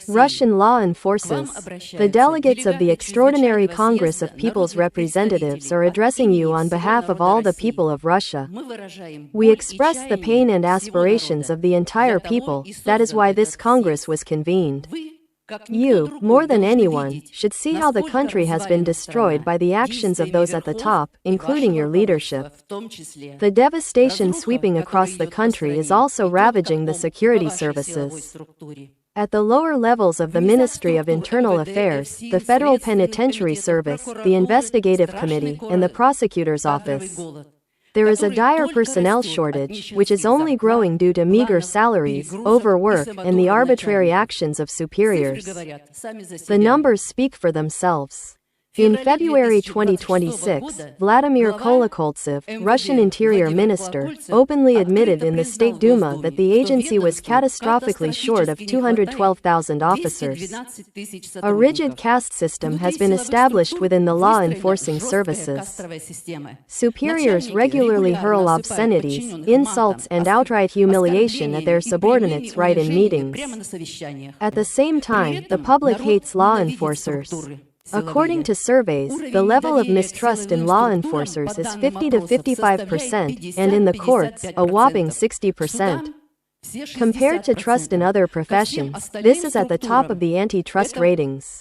Russian law enforcers, the delegates of the Extraordinary Congress of People's Representatives are addressing you on behalf of all the people of Russia. We express the pain and aspirations of the entire people. That is why this Congress was convened. You, more than anyone, should see how the country has been destroyed by the actions of those at the top, including your leadership. The devastation sweeping across the country is also ravaging the security services. At the lower levels of the Ministry of Internal Affairs, the Federal Penitentiary Service, the Investigative Committee, and the Prosecutor's Office, there is a dire personnel shortage, which is only growing due to meager salaries, overwork, and the arbitrary actions of superiors. The numbers speak for themselves. In February 2026, Vladimir Kolokoltsev, Russian Interior Minister, openly admitted in the State Duma that the agency was catastrophically short of 212,000 officers. A rigid caste system has been established within the law enforcing services. Superiors regularly hurl obscenities, insults, and outright humiliation at their subordinates right in meetings. At the same time, the public hates law enforcers. According to surveys, the level of mistrust in law enforcers is 50 to 55%, and in the courts, a whopping 60%. Compared to trust in other professions, this is at the top of the antitrust ratings.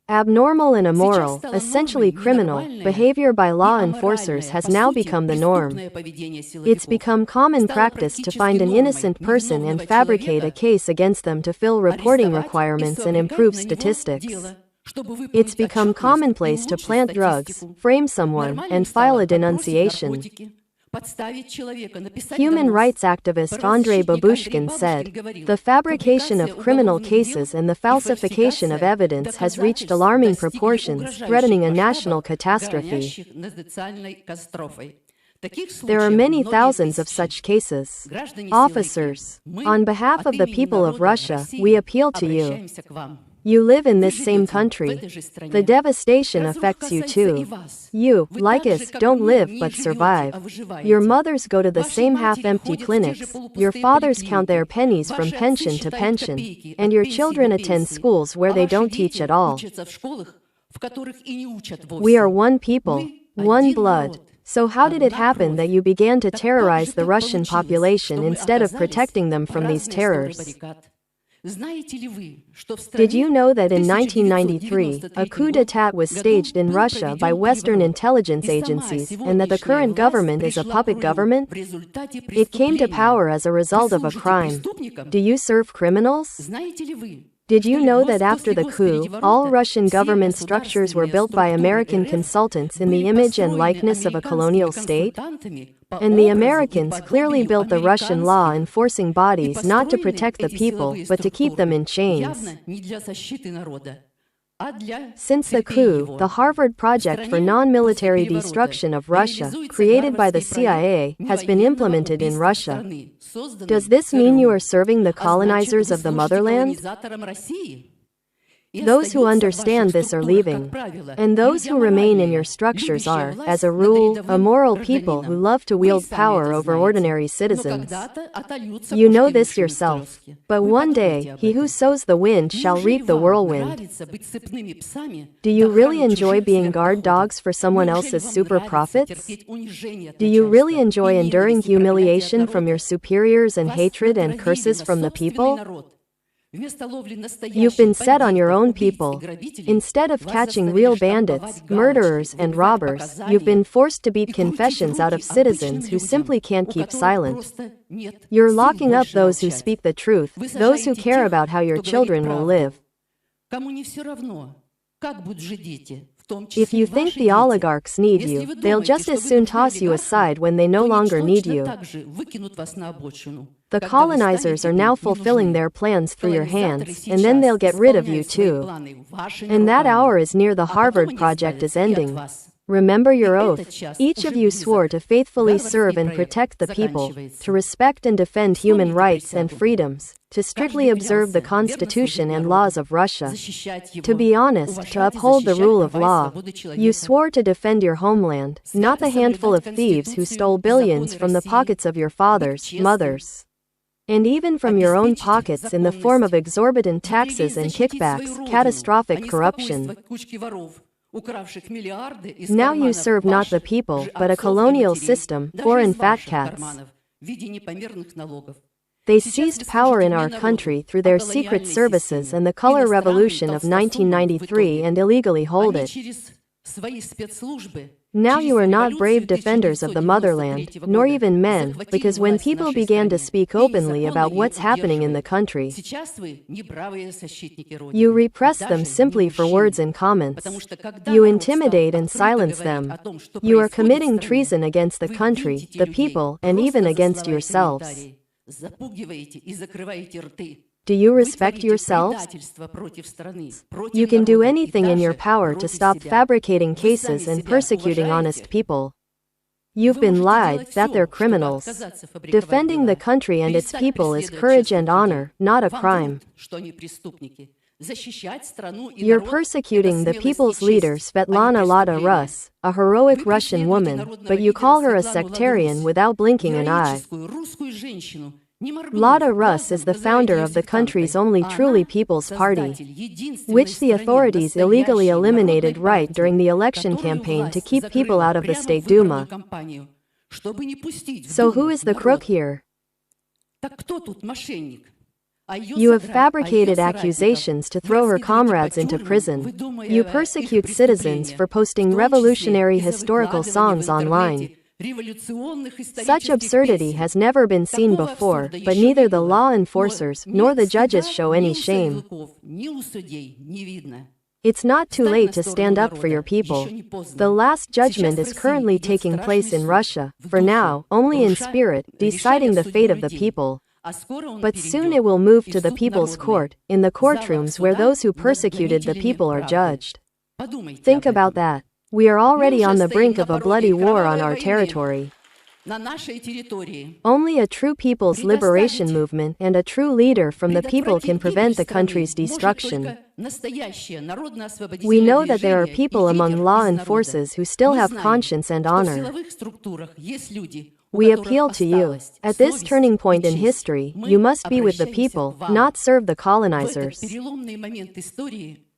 Abnormal and immoral, essentially criminal, behavior by law enforcers has now become the norm. It's become common practice to find an innocent person and fabricate a case against them to fill reporting requirements and improve statistics. It's become commonplace to plant drugs, frame someone, and file a denunciation. Human rights activist Andrei Babushkin said, "The fabrication of criminal cases and the falsification of evidence has reached alarming proportions, threatening a national catastrophe." There are many thousands of such cases. Officers, on behalf of the people of Russia, we appeal to you. You live in this same country. The devastation affects you too. You, like us, don't live but survive. Your mothers go to the same half-empty clinics, your fathers count their pennies from pension to pension, and your children attend schools where they don't teach at all. We are one people, one blood. So how did it happen that you began to terrorize the Russian population instead of protecting them from these terrors? Did you know that in 1993, a coup d'état was staged in Russia by Western intelligence agencies, and that the current government is a puppet government? It came to power as a result of a crime. Do you serve criminals? Did you know that after the coup, all Russian government structures were built by American consultants in the image and likeness of a colonial state? And the Americans clearly built the Russian law enforcing bodies not to protect the people, but to keep them in chains. Since the coup, the Harvard Project for Non-Military Destruction of Russia, created by the CIA, has been implemented in Russia. Does this mean you are serving the colonizers of the motherland? Those who understand this are leaving. And those who remain in your structures are, as a rule, immoral people who love to wield power over ordinary citizens. You know this yourself. But one day, he who sows the wind shall reap the whirlwind. Do you really enjoy being guard dogs for someone else's super profits? Do you really enjoy enduring humiliation from your superiors and hatred and curses from the people? You've been set on your own people. Instead of catching real bandits, murderers, and robbers, you've been forced to beat confessions out of citizens who simply can't keep silent. You're locking up those who speak the truth, those who care about how your children will live. If you think the oligarchs need you, they'll just as soon toss you aside when they no longer need you. The colonizers are now fulfilling their plans through your hands, and then they'll get rid of you too. And that hour is near. The Harvard Project is ending. Remember your oath. Each of you swore to faithfully serve and protect the people, to respect and defend human rights and freedoms, to strictly observe the Constitution and laws of Russia, to be honest, to uphold the rule of law. You swore to defend your homeland, not the handful of thieves who stole billions from the pockets of your fathers, mothers, and even from your own pockets in the form of exorbitant taxes and kickbacks, catastrophic corruption. Now you serve not the people, but a colonial system, foreign fat cats. They seized power in our country through their secret services and the color revolution of 1993 and illegally hold it. Now you are not brave defenders of the motherland, nor even men, because when people began to speak openly about what's happening in the country, you repress them simply for words and comments. You intimidate and silence them. You are committing treason against the country, the people, and even against yourselves. Do you respect yourselves? You can do anything in your power to stop fabricating cases and persecuting honest people. You've been lied that they're criminals. Defending the country and its people is courage and honor, not a crime. You're persecuting the people's leader Svetlana Lada Rus, a heroic Russian woman, but you call her a sectarian without blinking an eye. Lada Rus is the founder of the country's only truly People's Party, which the authorities illegally eliminated right during the election campaign to keep people out of the State Duma. So who is the crook here? You have fabricated accusations to throw her comrades into prison. You persecute citizens for posting revolutionary historical songs online. Such absurdity has never been seen before, but neither the law enforcers nor the judges show any shame. It's not too late to stand up for your people. The last judgment is currently taking place in Russia, for now, only in spirit, deciding the fate of the people. But soon it will move to the People's Court, in the courtrooms where those who persecuted the people are judged. Think about that. We are already on the brink of a bloody war on our territory. Only a true people's liberation movement and a true leader from the people can prevent the country's destruction. We know that there are people among law enforcers who still have conscience and honor. We appeal to you. At this turning point in history, you must be with the people, not serve the colonizers.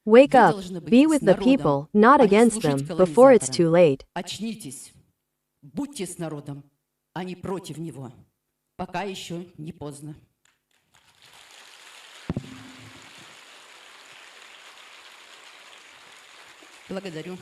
Wake up, be with the people, not against them, before it's too late. Будьте с народом, а не против него. Пока еще не поздно. Благодарю.